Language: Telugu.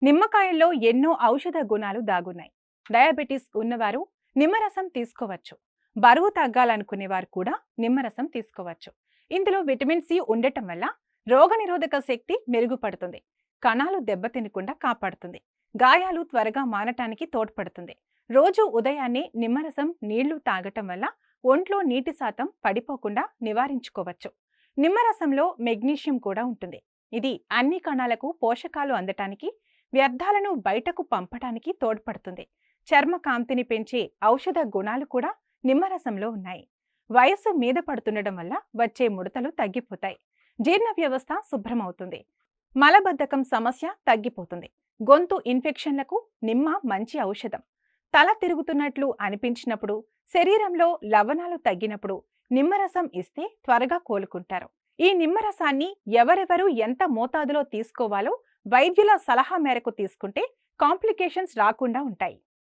నిమ్మకాయల్లో ఎన్నో ఔషధ గుణాలు దాగున్నాయి. డయాబెటిస్ ఉన్నవారు నిమ్మరసం తీసుకోవచ్చు. బరువు తగ్గాలనుకునేవారు కూడా నిమ్మరసం తీసుకోవచ్చు. ఇందులో విటమిన్ సి ఉండటం వల్ల రోగనిరోధక శక్తి మెరుగుపడుతుంది. కణాలు దెబ్బతినకుండా కాపాడుతుంది. గాయాలు త్వరగా మానటానికి తోడ్పడుతుంది. రోజు ఉదయాన్నే నిమ్మరసం నీళ్లు తాగటం వల్ల ఒంట్లో నీటి శాతం పడిపోకుండా నివారించుకోవచ్చు. నిమ్మరసంలో మెగ్నీషియం కూడా ఉంటుంది. ఇది అన్ని కణాలకు పోషకాలు అందటానికి, వ్యర్థాలను బయటకు పంపడానికి తోడ్పడుతుంది. చర్మ కాంతిని పెంచే ఔషధ గుణాలు కూడా నిమ్మరసంలో ఉన్నాయి. వయస్సు మీద పడుతుండడం వల్ల వచ్చే ముడతలు తగ్గిపోతాయి. జీర్ణ వ్యవస్థ శుభ్రమవుతుంది. మలబద్ధకం సమస్య తగ్గిపోతుంది. గొంతు ఇన్ఫెక్షన్లకు నిమ్మ మంచి ఔషధం. తల తిరుగుతున్నట్లు అనిపించినప్పుడు, శరీరంలో లవణాలు తగ్గినప్పుడు నిమ్మరసం ఇస్తే త్వరగా కోలుకుంటారు. ఈ నిమ్మరసాన్ని ఎవరెవరు ఎంత మోతాదులో తీసుకోవాలో వైద్యుల సలహా మేరకు తీసుకుంటే కాంప్లికేషన్స్ రాకుండా ఉంటాయి.